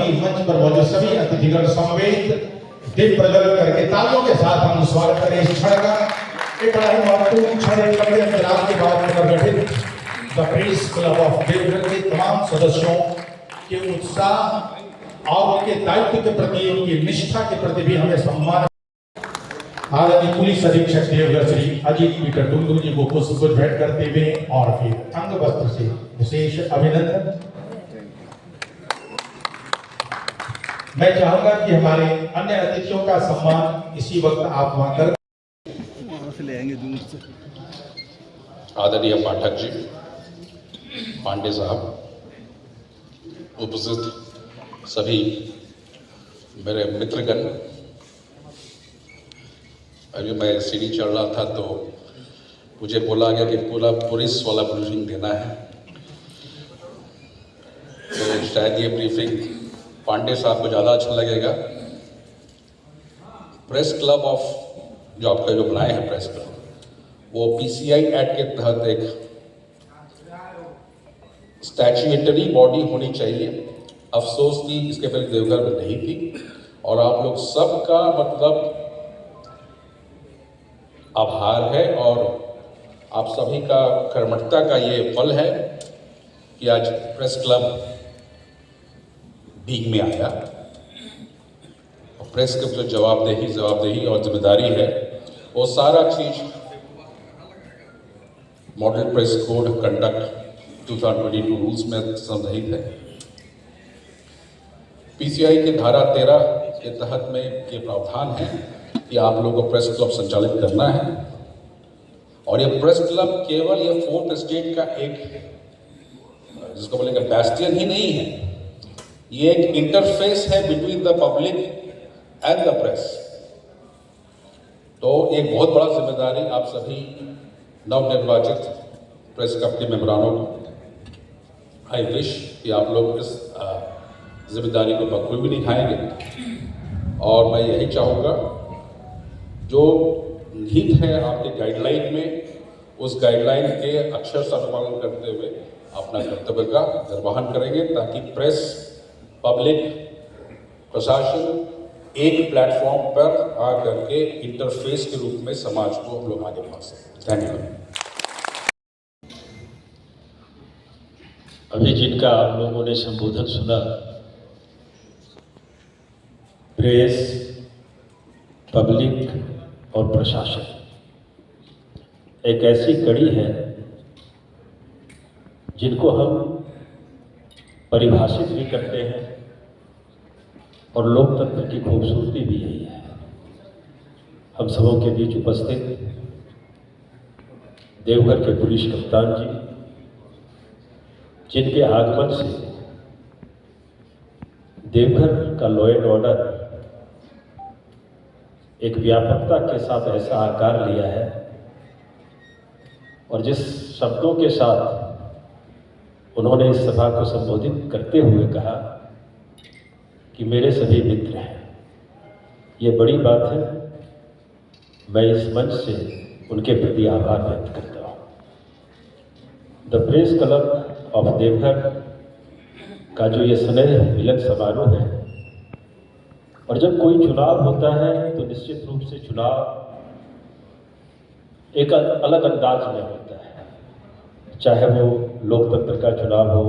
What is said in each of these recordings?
ही मंच पर मौजूद सभी अतिथिगण समवेत दीप प्रज्वलन करके तालियों के साथ हम स्वागत करें इस क्षण का। एक बड़ा ही महत्वपूर्ण क्षण, एक लंबे इंतजार के बाद पुनर्गठित the press club of Deoghar के तमाम सदस्यों के उत्साह और उनके दायित्व के प्रति, उनकी निष्ठा के प्रति भी हमें सम्मान। आदरणीय पुलिस अधीक्षक देवघर श्री अजीत पीटर टुंडू जी को पुष्प भेंट करते हुए और फिर अंग वस्त्र से विशेष अभिनंदन। मैं चाहूंगा कि हमारे अन्य अतिथियों का सम्मान इसी वक्त आप वहां कर आदरणीय पाठक जी, पांडे साहब, उपस्थित सभी मेरे मित्रगण, अभी मैं सीढ़ी चढ़ रहा था तो मुझे बोला गया कि पूरा पुलिस वाला ब्रीफिंग देना है, तो शायद ये ब्रीफिंग पांडे साहब को ज़्यादा अच्छा लगेगा। प्रेस क्लब ऑफ जो आपका जो बनाए हैं प्रेस क्लब, वो पीसीआई एक्ट के तहत एक स्टैट्यूटरी बॉडी होनी चाहिए। अफसोस की इसके पहले देवघर में नहीं थी, और आप लोग सबका मतलब आभार है और आप सभी का कर्मठता का ये फल है कि आज प्रेस क्लब भीग में आया। और प्रेस क्लब जो जवाबदेही और जिम्मेदारी है, वो सारा चीज model press code conduct 2022 rules में संग्रहित है। पीसीआई के धारा 13 के तहत में ये प्रावधान है कि आप लोगों को प्रेस क्लब संचालित करना है, और ये प्रेस क्लब केवल ये फोर्थ स्टेट का एक, जिसको बोलेंगे बैस्टियन ही नहीं है, ये एक इंटरफेस है between the public and the press. तो एक बहुत बड़ा जिम्मेदारी आप सभी नवनिर्वाचित प्रेस क्लब के मेंबरानों को आई विश कि आप लोग इस जिम्मेदारी को बखूबी निभाएंगे। और मैं यही चाहूँगा, जो निहित है आपके गाइडलाइन में, उस गाइडलाइन के अक्षर से अनुपालन करते हुए अपना कर्तव्य का निर्वहन करेंगे, ताकि प्रेस, पब्लिक, प्रशासन एक प्लेटफॉर्म पर आकर के इंटरफेस के रूप में समाज को हम लोग आगे बढ़ा सकें। धन्यवाद। अभी जिनका आप लोगों ने संबोधन सुना, प्रेस, पब्लिक और प्रशासन, एक ऐसी कड़ी है जिनको हम परिभाषित भी करते हैं, और लोकतंत्र की खूबसूरती भी यही है। हम सबों के बीच उपस्थित देवघर के पुलिस कप्तान जी, जिनके आगमन से देवघर का लॉ एंड ऑर्डर एक व्यापकता के साथ ऐसा आकार लिया है, और जिस शब्दों के साथ उन्होंने इस सभा को संबोधित करते हुए कहा कि मेरे सभी मित्र हैं, ये बड़ी बात है। मैं इस मंच से उनके प्रति आभार व्यक्त करता हूँ। The press club of Deoghar का जो ये स्नेह मिलन समारोह है, और जब कोई चुनाव होता है तो निश्चित रूप से चुनाव एक अलग अंदाज में होता है, चाहे वो लोकतंत्र का चुनाव हो,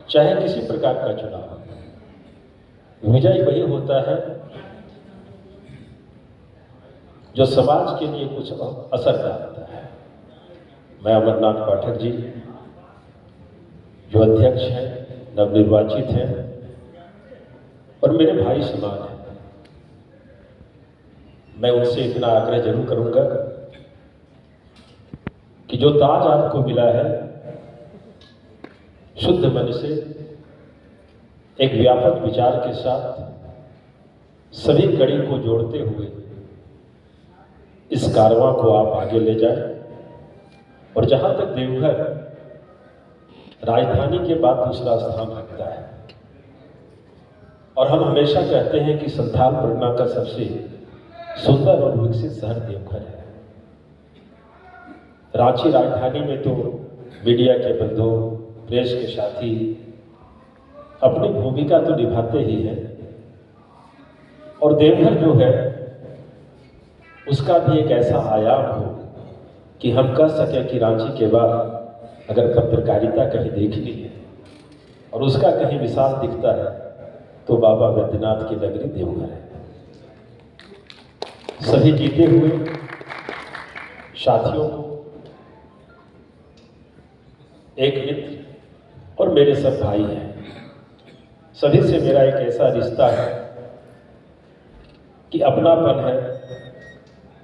चाहे किसी प्रकार का चुनाव हो। विजय वही होता है जो समाज के लिए कुछ असर डालता है। मैं अमरनाथ पाठक जी, जो अध्यक्ष हैं, नवनिर्वाचित हैं और मेरे भाई समान हैं, मैं उनसे इतना आग्रह जरूर करूंगा कि जो ताज आपको मिला है, शुद्ध मन से एक व्यापक विचार के साथ सभी कड़ी को जोड़ते हुए इस कारवां को आप आगे ले जाएं। और जहां तक देवघर राजधानी के बाद दूसरा स्थान रखता है, और हम हमेशा कहते हैं कि संथाल परगना का सबसे सुंदर और विकसित शहर देवघर है। रांची राजधानी में तो मीडिया के बंधु, प्रेस के साथी अपनी भूमिका तो निभाते ही हैं, और देवघर जो है उसका भी एक ऐसा आयाम हो कि हम कह सकें कि रांची के बाद अगर पत्रकारिता कहीं देखनी है और उसका कहीं मिसाल दिखता है तो बाबा बैद्यनाथ की नगरी देवघर है। सभी जीते हुए साथियों को, एक मित्र और मेरे सब भाई हैं, सभी से मेरा एक ऐसा रिश्ता है कि अपनापन है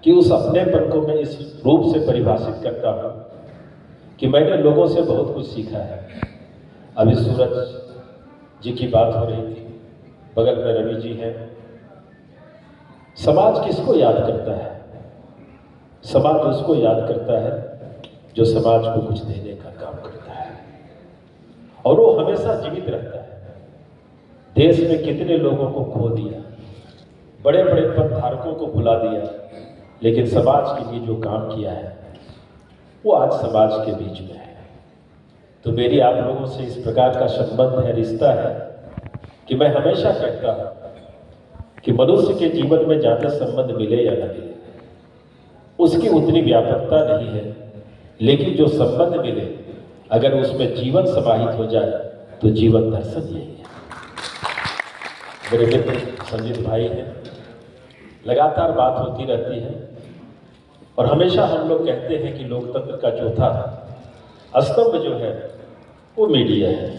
कि उस अपनेपन को मैं इस रूप से परिभाषित करता हूं कि मैंने लोगों से बहुत कुछ सीखा है। अभी सूरज जी की बात हो रही थी, बगल में रवि जी हैं। समाज किसको याद करता है? समाज उसको याद करता है जो समाज को कुछ देने का काम करता है, और वो हमेशा जीवित रहता है। देश में कितने लोगों को खो दिया, बड़े बड़े पद धारकों को भुला दिया, लेकिन समाज के लिए जो काम किया है वो आज समाज के बीच में है। तो मेरी आप लोगों से इस प्रकार का संबंध है, रिश्ता है कि मैं हमेशा कहता हूं कि मनुष्य के जीवन में ज्यादा संबंध मिले या न मिले उसकी उतनी व्यापकता नहीं है, लेकिन जो संबंध मिले अगर उसमें जीवन समाहित हो जाए तो जीवन दर्शन यही है। मेरे मित्र संजीत भाई हैं, लगातार बात होती रहती है और हमेशा हम लोग कहते हैं कि लोकतंत्र का चौथा स्तंभ जो है वो मीडिया है।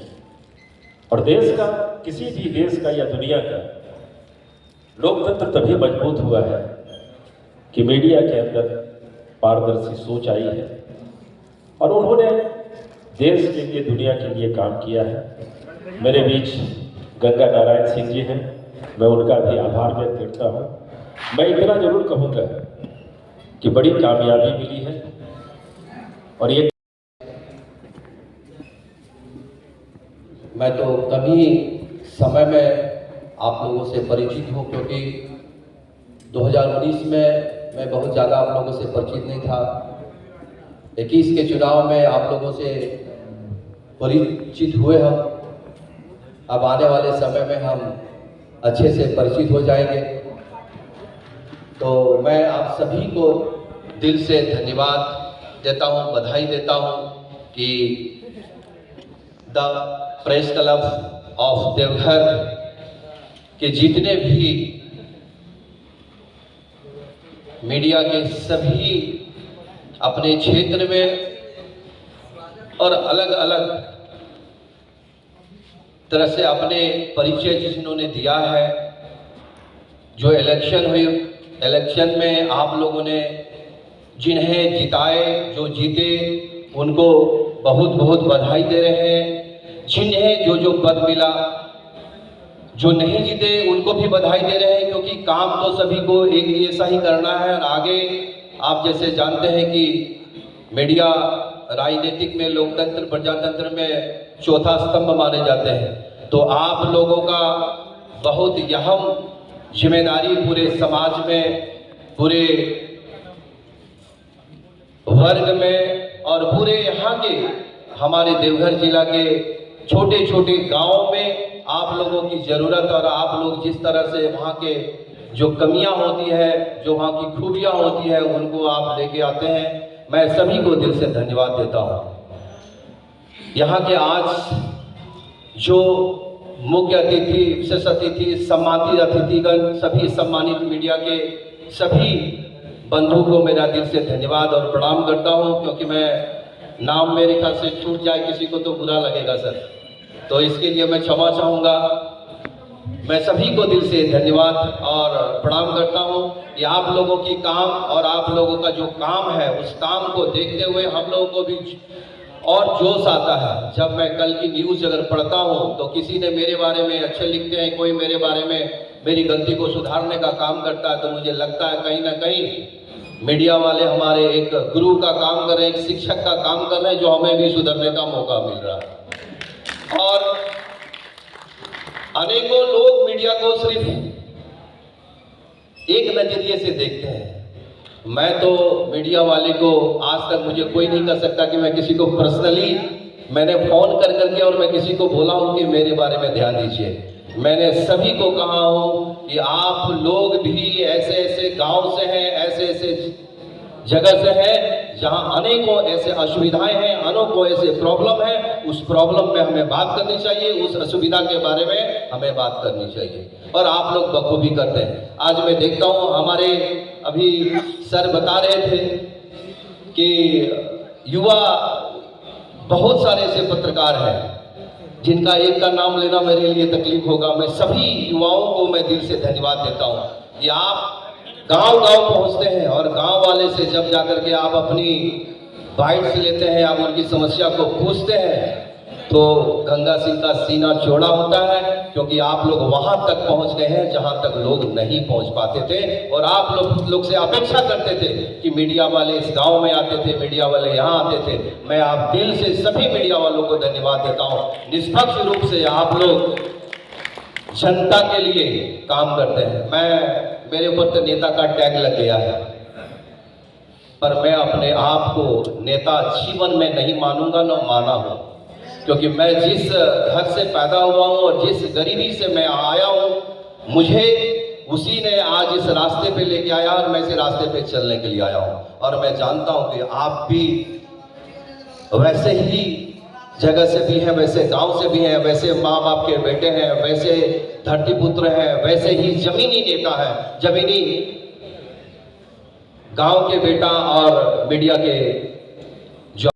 और देश का, किसी भी देश का या दुनिया का लोकतंत्र तभी मजबूत हुआ है कि मीडिया के अंदर पारदर्शी सोच आई है और उन्होंने देश के लिए, दुनिया के लिए काम किया है। मेरे बीच गंगा नारायण सिंह जी हैं, मैं उनका भी आभार व्यक्त करता हूँ। मैं इतना जरूर कहूँगा कि बड़ी कामयाबी मिली है और ये मैं तो कभी समय में आप लोगों से परिचित हूँ, क्योंकि 2019 में मैं बहुत ज़्यादा आप लोगों से परिचित नहीं था। 21 के चुनाव में आप लोगों से परिचित हुए हम। अब आने वाले समय में हम अच्छे से परिचित हो जाएंगे। तो मैं आप सभी को दिल से धन्यवाद देता हूँ, बधाई देता हूँ कि the press club of Deoghar के जितने भी मीडिया के सभी अपने क्षेत्र में और अलग अलग तरह से अपने परिचय जिन्होंने दिया है, जो इलेक्शन हुई, इलेक्शन में आप लोगों ने जिन्हें जिताए, जो जीते उनको बहुत बहुत बधाई दे रहे हैं। जिन्हें जो जो पद मिला, जो नहीं जीते उनको भी बधाई दे रहे हैं, क्योंकि काम तो सभी को एक जैसा ही करना है। और आगे आप जैसे जानते हैं कि मीडिया राजनीतिक में, लोकतंत्र, प्रजातंत्र में चौथा स्तंभ माने जाते हैं। तो आप लोगों का बहुत अहम जिम्मेदारी पूरे समाज में, पूरे वर्ग में और पूरे यहाँ के हमारे देवघर जिला के छोटे छोटे गांवों में आप लोगों की ज़रूरत, और आप लोग जिस तरह से वहाँ के जो कमियां होती है, जो वहाँ की खूबियां होती है, उनको आप लेके आते हैं। मैं सभी को दिल से धन्यवाद देता हूँ। यहाँ के आज जो मुख्य अतिथि, विशेष अतिथि, सम्मानित अतिथिगण, सभी सम्मानित मीडिया के सभी बंधु को मेरा दिल से धन्यवाद और प्रणाम करता हूँ, क्योंकि मैं नाम मेरे ख्याल से छूट जाए किसी को तो बुरा लगेगा सर, तो इसके लिए मैं क्षमा चाहूँगा। मैं सभी को दिल से धन्यवाद और प्रणाम करता हूँ कि आप लोगों की काम और आप लोगों का जो काम है, उस काम को देखते हुए हम लोगों को भी और जोश आता है। जब मैं कल की न्यूज़ अगर पढ़ता हूँ तो किसी ने मेरे बारे में अच्छे लिखते हैं, कोई मेरे बारे में मेरी गलती को सुधारने का काम करता है, तो मुझे लगता है कहीं ना कहीं मीडिया वाले हमारे एक गुरु का काम कर रहे हैं, एक शिक्षक का काम कर रहे हैं, जो हमें भी सुधरने का मौका मिल रहा है। और अनेकों लोग मीडिया को सिर्फ एक नजरिए से देखते हैं। मैं तो मीडिया वाले को आज तक मुझे कोई नहीं कर सकता कि मैं किसी को पर्सनली मैंने फोन कर करके और मैं किसी को बोला हूँ कि मेरे बारे में ध्यान दीजिए। मैंने सभी को कहा हूँ कि आप लोग भी ऐसे ऐसे गांव से हैं, ऐसे ऐसे जगह से हैं जहां अनेकों ऐसे असुविधाएं हैं, अनेकों ऐसे प्रॉब्लम है। उस प्रॉब्लम पे हमें बात करनी चाहिए, उस असुविधा के बारे में हमें बात करनी चाहिए, और आप लोग बखूबी करते हैं। आज मैं देखता हूँ, हमारे अभी सर बता रहे थे कि युवा बहुत सारे ऐसे पत्रकार हैं जिनका एक का नाम लेना मेरे लिए तकलीफ होगा। मैं सभी युवाओं को मैं दिल से धन्यवाद देता हूँ कि आप गांव-गांव पहुंचते हैं और गांव वाले से जब जाकर के आप अपनी बाइट्स लेते हैं, आप उनकी समस्या को पूछते हैं, तो गंगा सिंह का सीना चौड़ा होता है, क्योंकि आप लोग वहां तक पहुंच गए हैं जहां तक लोग नहीं पहुंच पाते थे। और आप लोग से अपेक्षा करते थे कि मीडिया वाले इस गांव में आते थे, मीडिया वाले यहाँ आते थे। मैं आप दिल से सभी मीडिया वालों को धन्यवाद देता हूँ। निष्पक्ष रूप से आप लोग जनता के लिए काम करते हैं। मेरे ऊपर तो नेता का टैग लग गया है, पर मैं अपने आप को नेता जीवन में नहीं मानूंगा, न माना हूं, क्योंकि मैं जिस घर से पैदा हुआ हूं और जिस गरीबी से मैं आया हूं, मुझे उसी ने आज इस रास्ते पे लेके आया और मैं इस रास्ते पे चलने के लिए आया हूं। और मैं जानता हूं कि आप भी वैसे ही जगह से भी हैं, वैसे गांव से भी हैं, वैसे माँ बाप के बेटे हैं, वैसे धरती पुत्र हैं, वैसे ही जमीनी नेता हैं, जमीनी गांव के बेटा और मीडिया के